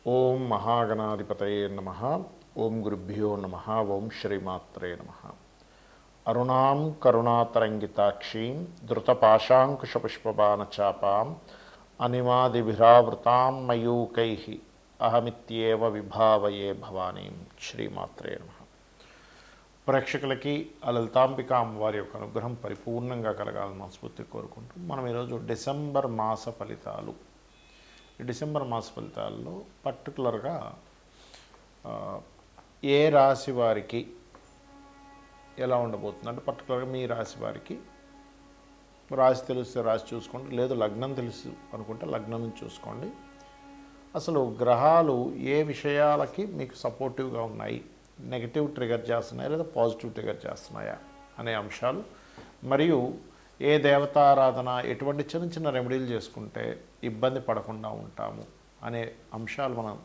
ఓం మహాగణాధిపతయే నమః. ఓం గురుభ్యో నమః. ఓం శ్రీమాత్రే నమః. అరుణాం కరుణాతరంగితాక్షీం ధృతపాశాంకుశపుష్పబాణచాపాం అనిమాదిభిరావృతాం మయూకైః అహమిత్యేవ విభావయే భవానీం. శ్రీమాత్రే నమః. ప్రేక్షకులకి ఆ లలితాంబిక అమ్మవారి యొక్క అనుగ్రహం పరిపూర్ణంగా కలగాలని మనస్ఫూర్తి కోరుకుంటూ మనం ఈరోజు డిసెంబర్ మాస ఫలితాలు, ఈ డిసెంబర్ మాస ఫలితాల్లో పర్టికులర్గా ఏ రాశి వారికి ఎలా ఉండబోతుంది అంటే, పర్టికులర్గా మీ రాశి వారికి రాశి తెలిస్తే రాశి చూసుకోండి, లేదు లగ్నం తెలుసు అనుకుంటే లగ్నం చూసుకోండి. అసలు గ్రహాలు ఏ విషయాలకి మీకు సపోర్టివ్గా ఉన్నాయి, నెగిటివ్ ట్రిగర్ చేస్తున్నాయా లేదా పాజిటివ్ ట్రిగర్ చేస్తున్నాయా అనే అంశాలు, మరియు ఏ దేవతారాధన ఎటువంటి చిన్న చిన్న రెమెడీలు చేసుకుంటే ఇబ్బంది పడకుండా ఉంటాము అనే అంశాలు మనం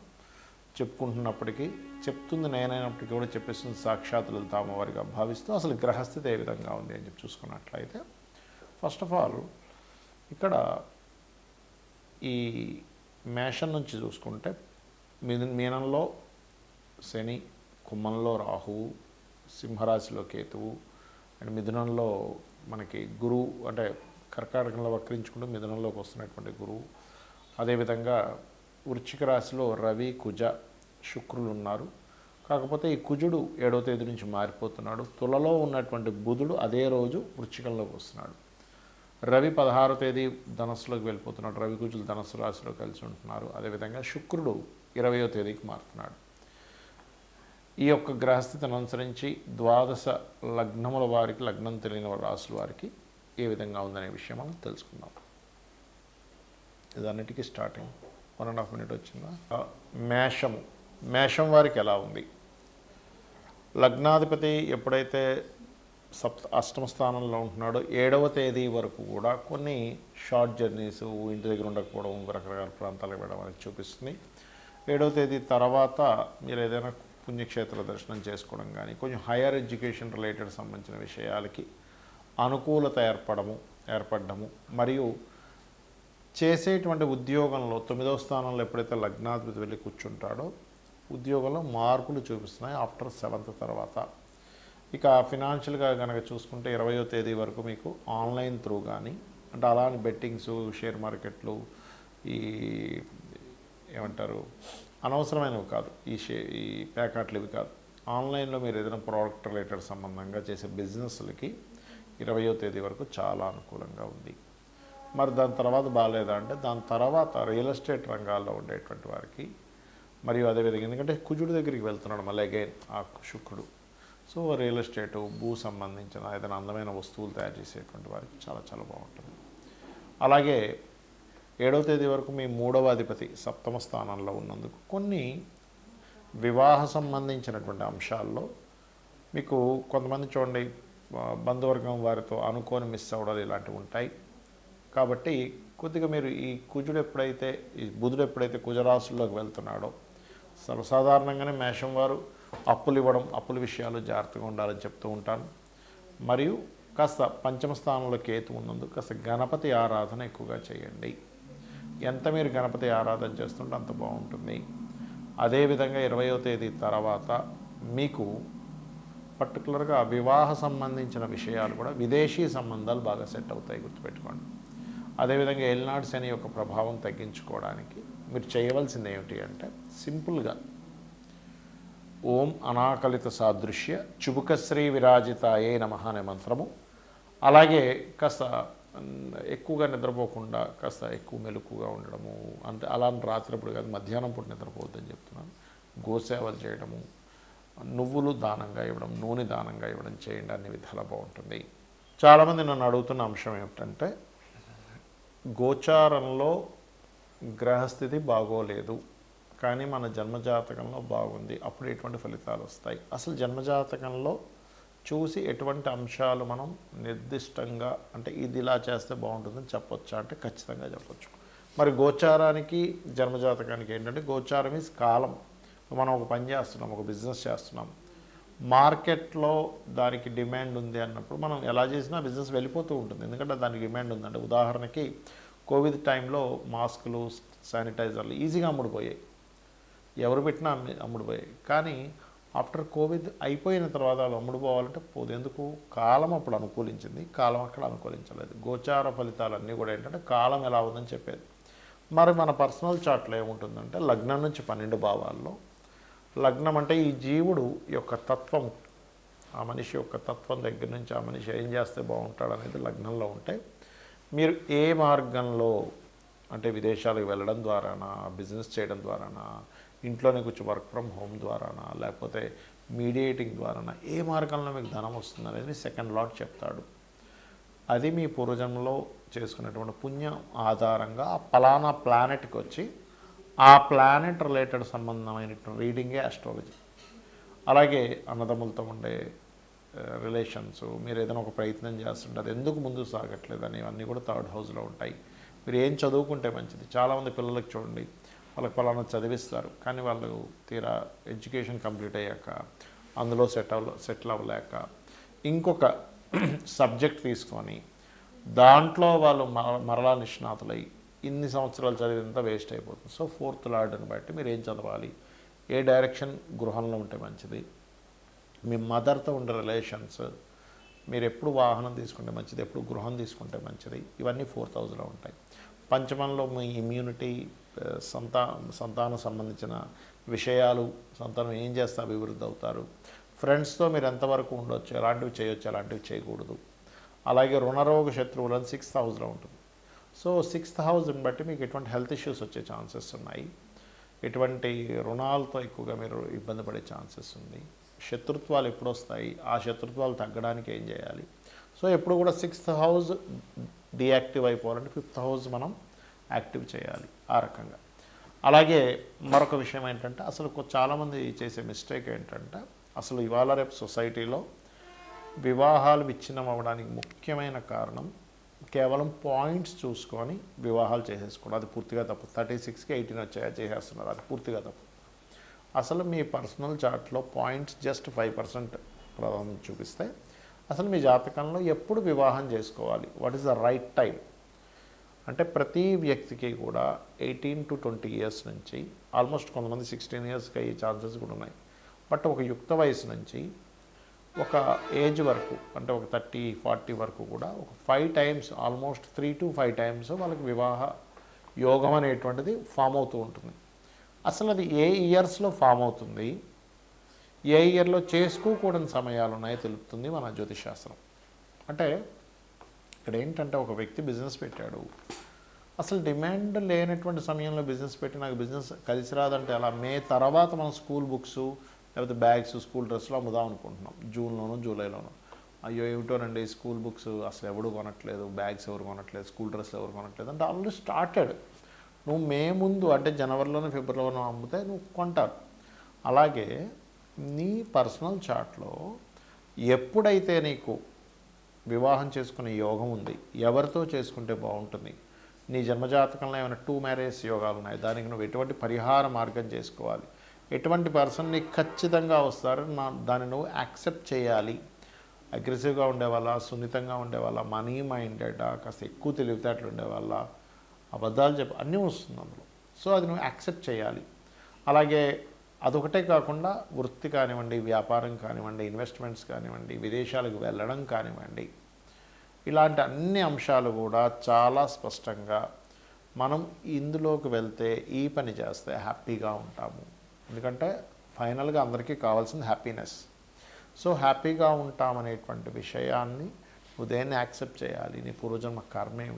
చెప్పుకుంటున్నప్పటికీ, చెప్తుంది నేనైనప్పటికీ కూడా చెప్పేస్తుంది సాక్షాత్ లలిత అమ్మవారిగా భావిస్తూ అసలు గ్రహస్థితి ఏ విధంగా ఉంది అని చెప్పి చూసుకున్నట్లయితే, ఫస్ట్ ఆఫ్ ఆల్ ఇక్కడ ఈ మేషం నుంచి చూసుకుంటే మీనంలో శని, కుంభంలో రాహువు, సింహరాశిలో కేతువు, అండ్ మిథునంలో మనకి గురువు, అంటే కర్కాటకంలో వక్రించుకుంటూ మిథునంలోకి వస్తున్నటువంటి గురువు. అదేవిధంగా వృశ్చిక రాశిలో రవి, కుజ, శుక్రులు ఉన్నారు. కాకపోతే ఈ కుజుడు 7వ తేదీ నుంచి మారిపోతున్నాడు. తులలో ఉన్నటువంటి బుధుడు అదే రోజు వృశ్చికంలోకి వస్తున్నాడు. రవి 16వ తేదీ ధనస్సులోకి వెళ్ళిపోతున్నాడు. రవి కుజులు ధనస్సు రాశిలో కలిసి ఉంటున్నారు. అదేవిధంగా శుక్రుడు 20వ తేదీకి మారుతున్నాడు. ఈ యొక్క గ్రహస్థితిని అనుసరించి ద్వాదశ లగ్నముల వారికి, లగ్నం తెలియని రాశుల వారికి ఏ విధంగా ఉందనే విషయం మనం తెలుసుకుందాం. ఇదన్నిటికీ స్టార్టింగ్ 1.5 మినిట్ వచ్చిందా. మేషం వారికి ఎలా ఉంది? లగ్నాధిపతి ఎప్పుడైతే అష్టమ స్థానంలో ఉంటున్నాడో 7వ తేదీ వరకు కూడా కొన్ని షార్ట్ జర్నీస్, ఇంటి దగ్గర ఉండకపోవడం, రకరకాల ప్రాంతాలకు వెళ్ళడం అనేది చూపిస్తుంది. 7వ తేదీ తర్వాత మీరు ఏదైనా పుణ్యక్షేత్ర దర్శనం చేసుకోవడం కానీ, కొంచెం హైయర్ ఎడ్యుకేషన్ రిలేటెడ్ సంబంధించిన విషయాలకి అనుకూలత ఏర్పడము, మరియు చేసేటువంటి ఉద్యోగంలో 9వ స్థానంలో ఎప్పుడైతే లగ్నాధిపతి వెళ్ళి కూర్చుంటాడో ఉద్యోగంలో మార్పులు చూపిస్తున్నాయి ఆఫ్టర్ 7th తర్వాత. ఇక ఫినాన్షియల్గా కనుక చూసుకుంటే 20వ తేదీ వరకు మీకు ఆన్లైన్ త్రూ కానీ, అంటే అలానే బెట్టింగ్స్, షేర్ మార్కెట్లు, ఈ ఏమంటారు అనవసరమైనవి కాదు, ఈ ప్యాకెట్లు ఇవి కాదు, ఆన్లైన్లో మీరు ఏదైనా ప్రోడక్ట్ రిలేటెడ్ సంబంధంగా చేసే బిజినెస్లకి 20వ తేదీ వరకు చాలా అనుకూలంగా ఉంది. మరి దాని తర్వాత బాగాలేదా అంటే, దాని తర్వాత రియల్ ఎస్టేట్ రంగాల్లో ఉండేటువంటి వారికి, మరియు అదేవిధంగా ఎందుకంటే కుజుడి దగ్గరికి వెళ్తున్నాడు మళ్ళీ అగైన్ ఆ శుక్రుడు, సో రియల్ ఎస్టేటు, భూ సంబంధించిన ఏదైనా అందమైన వస్తువులు తయారు చేసేటువంటి వారికి చాలా చాలా బాగుంటుంది. అలాగే 7వ తేదీ వరకు మీ 3వ అధిపతి సప్తమ స్థానంలో ఉన్నందుకు కొన్ని వివాహ సంబంధించినటువంటి అంశాల్లో మీకు కొంతమంది చూడండి బంధువర్గం వారితో అనుకోని మిస్ అవ్వడాలు ఇలాంటివి ఉంటాయి. కాబట్టి కొద్దిగా మీరు ఈ బుధుడు ఎప్పుడైతే కుజరాశుల్లోకి వెళ్తున్నాడో, సర్వసాధారణంగానే మేషం వారు అప్పులు ఇవ్వడం, అప్పుల విషయాలు జాగ్రత్తగా ఉండాలని చెప్తూ ఉంటాను. మరియు కాస్త పంచమ స్థానంలో కేతు ఉన్నందుకు కాస్త గణపతి ఆరాధన ఎక్కువగా చేయండి. ఎంత మీరు గణపతి ఆరాధన చేస్తుంటే అంత బాగుంటుంది. అదేవిధంగా 20వ తేదీ తర్వాత మీకు పర్టికులర్గా వివాహ సంబంధించిన విషయాలు కూడా, విదేశీ సంబంధాలు బాగా సెట్ అవుతాయి, గుర్తుపెట్టుకోండి. అదేవిధంగా ఏలినాడు శని యొక్క ప్రభావం తగ్గించుకోవడానికి మీరు చేయవలసింది ఏమిటి అంటే, సింపుల్గా ఓం అనాకలిత సాదృశ్య చుబుకశ్రీ విరాజితాయే నమః అనే మంత్రము, అలాగే కాస్త ఎక్కువగా నిద్రపోకుండా కాస్త ఎక్కువ మెలకుగా ఉండడము, అంటే అలా రాత్రిప్పుడు కాదు మధ్యాహ్నం పూట నిద్రపోవద్దని చెప్తున్నాను, గోసేవలు చేయడము, నువ్వులు దానంగా ఇవ్వడం, నూనె దానంగా ఇవ్వడం చేయండి, అన్ని విధాలా బాగుంటుంది. చాలామంది నన్ను అడుగుతున్న అంశం ఏమిటంటే, గోచారంలో గ్రహస్థితి బాగోలేదు కానీ మన జన్మజాతకంలో బాగుంది, అప్పుడు ఎటువంటి ఫలితాలు వస్తాయి? అసలు జన్మజాతకంలో చూసి ఎటువంటి అంశాలు మనం నిర్దిష్టంగా, అంటే ఇది ఇలా చేస్తే బాగుంటుందని చెప్పొచ్చా అంటే ఖచ్చితంగా చెప్పొచ్చు. మరి గోచారానికి జన్మజాతకానికి ఏంటంటే, గోచారం ఈజ్ కాలం. మనం ఒక పని చేస్తున్నాం, ఒక బిజినెస్ చేస్తున్నాం, మార్కెట్లో దానికి డిమాండ్ ఉంది అన్నప్పుడు మనం ఎలా చేసినా బిజినెస్ వెళ్ళిపోతూ ఉంటుంది, ఎందుకంటే దానికి డిమాండ్ ఉందంటే. ఉదాహరణకి కోవిడ్ టైంలో మాస్కులు, శానిటైజర్లు ఈజీగా అమ్ముడుపోయాయి. ఎవరు పెట్టినా అమ్ముడుపోయాయి. కానీ ఆఫ్టర్ కోవిడ్ అయిపోయిన తర్వాత వాళ్ళు అమ్ముడు పోవాలంటే పోదు. ఎందుకు? కాలం అప్పుడు అనుకూలించింది, కాలం అక్కడ అనుకూలించలేదు. గోచార ఫలితాలన్నీ కూడా ఏంటంటే కాలం ఎలా ఉందని చెప్పేది. మరి మన పర్సనల్ చార్ట్లో ఏముంటుందంటే లగ్నం నుంచి 12 భావాల్లో, లగ్నం అంటే ఈ జీవుడు యొక్క తత్వం, ఆ మనిషి యొక్క తత్వం దగ్గర నుంచి ఆ మనిషి ఏం చేస్తే బాగుంటాడు అనేది లగ్నంలో ఉంటే, మీరు ఏ మార్గంలో అంటే విదేశాలకు వెళ్ళడం ద్వారానా, బిజినెస్ చేయడం ద్వారానా, ఇంట్లోనే కూర్చో వర్క్ ఫ్రమ్ హోమ్ ద్వారానా, లేకపోతే మీడియేటింగ్ ద్వారానా, ఏ మార్గంలో మీకు ధనం వస్తుంది అనేది సెకండ్ లాట్ చెప్తాడు. అది మీ పూర్వజన్మలో చేసుకునేటువంటి పుణ్యం ఆధారంగా ఆ పలానా ప్లానెట్కి వచ్చి ఆ ప్లానెట్ రిలేటెడ్ సంబంధమైనటువంటి రీడింగే ఆస్ట్రాలజీ. అలాగే అన్నదమ్ములతో ఉండే రిలేషన్స్, మీరు ఏదైనా ఒక ప్రయత్నం చేస్తుంటే అది ఎందుకు ముందుకు సాగట్లేదు అని ఇవన్నీ కూడా థర్డ్ హౌస్లో ఉంటాయి. మీరు ఏం చదువుకుంటే మంచిది. చాలామంది పిల్లలకు చూడండి, వాళ్ళకి పలానా చదివిస్తారు, కానీ వాళ్ళు తీరా ఎడ్యుకేషన్ కంప్లీట్ అయ్యాక అందులో సెటిల్ అవ్వలేక ఇంకొక సబ్జెక్ట్ తీసుకొని దాంట్లో వాళ్ళు మరలా నిష్ణాతులై ఇన్ని సంవత్సరాలు చదివినంత వేస్ట్ అయిపోతుంది. సో ఫోర్త్ లార్డ్ని బట్టి మీరు ఏం చదవాలి, ఏ డైరెక్షన్ గృహంలో ఉంటే మంచిది, మీ మదర్తో ఉండే రిలేషన్స్, మీరు ఎప్పుడు వాహనం తీసుకుంటే మంచిది, ఎప్పుడు గృహం తీసుకుంటే మంచిది, ఇవన్నీ 4th హౌస్లో ఉంటాయి. పంచమంలో మీ ఇమ్యూనిటీ, సంతానం సంబంధించిన విషయాలు, సంతానం ఏం చేస్తే అభివృద్ధి అవుతారు, ఫ్రెండ్స్తో మీరు ఎంతవరకు ఉండొచ్చు, ఎలాంటివి చేయొచ్చు, ఎలాంటివి చేయకూడదు. అలాగే రుణరోగ శత్రువులను 6th హౌస్లో ఉంటుంది. సో 6th హౌస్ని బట్టి మీకు ఎటువంటి హెల్త్ ఇష్యూస్ వచ్చే ఛాన్సెస్ ఉన్నాయి, ఎటువంటి రుణాలతో ఎక్కువగా మీరు ఇబ్బంది పడే ఛాన్సెస్ ఉంది, శత్రుత్వాలు ఎప్పుడు వస్తాయి, ఆ శత్రుత్వాలు తగ్గడానికి ఏం చేయాలి. సో ఎప్పుడు కూడా 6th హౌస్ డియాక్టివ్ అయిపోవాలంటే 5th హౌస్ మనం యాక్టివ్ చేయాలి ఆ రకంగా. అలాగే మరొక విషయం ఏంటంటే, అసలు చాలామంది చేసే మిస్టేక్ ఏంటంటే, అసలు ఇవాళ రేపు సొసైటీలో వివాహాలు విచ్ఛిన్నం అవ్వడానికి ముఖ్యమైన కారణం కేవలం పాయింట్స్ చూసుకొని వివాహాలు చేసేసుకోవడం. అది పూర్తిగా తప్పు. 36కి 18 వచ్చాయా చేసేస్తున్నారు, అది పూర్తిగా తప్పు. అసలు మీ పర్సనల్ చార్ట్లో పాయింట్స్ జస్ట్ 5% ప్రాధాన్యత చూపిస్తే అసలు మీ జాతకంలో ఎప్పుడు వివాహం చేసుకోవాలి, what is the right time అంటే ప్రతి వ్యక్తికి కూడా 18 to 20 ఇయర్స్ నుంచి, ఆల్మోస్ట్ కొంతమంది 16 ఇయర్స్కి అయ్యే ఛాన్సెస్ కూడా ఉన్నాయి. బట్ ఒక యుక్త వయసు నుంచి ఒక ఏజ్ వరకు అంటే ఒక 30-40 వరకు కూడా ఒక 5 times, ఆల్మోస్ట్ 3 to 5 times వాళ్ళకి వివాహ యోగం అనేటువంటిది ఫామ్ అవుతూ ఉంటుంది. అసలు అది ఏ ఇయర్స్లో ఫామ్ అవుతుంది, ఏ ఇయర్లో చేసుకోకూడని సమయాలు ఉన్నాయో తెలుపుతుంది మన జ్యోతిషాస్త్రం. అంటే ఇక్కడ ఏంటంటే, ఒక వ్యక్తి బిజినెస్ పెట్టాడు, అసలు డిమాండ్ లేనటువంటి సమయంలో బిజినెస్ పెట్టి నాకు బిజినెస్ కలిసి రాదంటే అలా మే తర్వాత మనం స్కూల్ బుక్స్ లేకపోతే బ్యాగ్స్, స్కూల్ డ్రెస్లు అమ్ముదాం అనుకుంటున్నాం జూన్లోనూ జూలైలోనూ. అయ్యో ఏమిటోనండి, స్కూల్ బుక్స్ అసలు ఎవడు కొనట్లేదు, బ్యాగ్స్ ఎవరు కొనట్లేదు, స్కూల్ డ్రెస్లు ఎవరు కొనట్లేదు అంటే ఆల్రెడీ స్టార్టెడ్. నువ్వు మే ముందు అంటే జనవరిలోనూ ఫిబ్రవరిలోనూ అమ్మితే నువ్వు కొంటారు. అలాగే నీ పర్సనల్ చార్ట్లో ఎప్పుడైతే నీకు వివాహం చేసుకునే యోగం ఉంది, ఎవరితో చేసుకుంటే బాగుంటుంది, నీ జన్మజాతకంలో ఏమైనా 2 మ్యారేజ్ యోగాలు ఉన్నాయి, దానికి నువ్వు ఎటువంటి పరిహార మార్గం చేసుకోవాలి, ఎటువంటి పర్సన్ నీకు ఖచ్చితంగా వస్తారు, దాన్ని నువ్వు యాక్సెప్ట్ చేయాలి. అగ్రెసివ్గా ఉండేవాళ్ళ, సున్నితంగా ఉండేవాళ్ళ, మనీ మైండెడ్, కాస్త ఎక్కువ తెలివితేటలు ఉండేవాళ్ళ, అబద్ధాలు అన్నీ వస్తుంది అందులో. సో అది నువ్వు యాక్సెప్ట్ చేయాలి. అలాగే అదొకటే కాకుండా వృత్తి కానివ్వండి, వ్యాపారం కానివ్వండి, ఇన్వెస్ట్మెంట్స్ కానివ్వండి, విదేశాలకు వెళ్ళడం కానివ్వండి, ఇలాంటి అన్ని అంశాలు కూడా చాలా స్పష్టంగా మనం ఇందులోకి వెళ్తే ఈ పని చేస్తే హ్యాపీగా ఉంటాము. ఎందుకంటే ఫైనల్గా అందరికీ కావాల్సింది హ్యాపీనెస్. సో హ్యాపీగా ఉంటామనేటువంటి విషయాన్ని ఉదయాన్నే యాక్సెప్ట్ చేయాలి. నీ పూర్వజన్మ కర్మ ఏమిటి,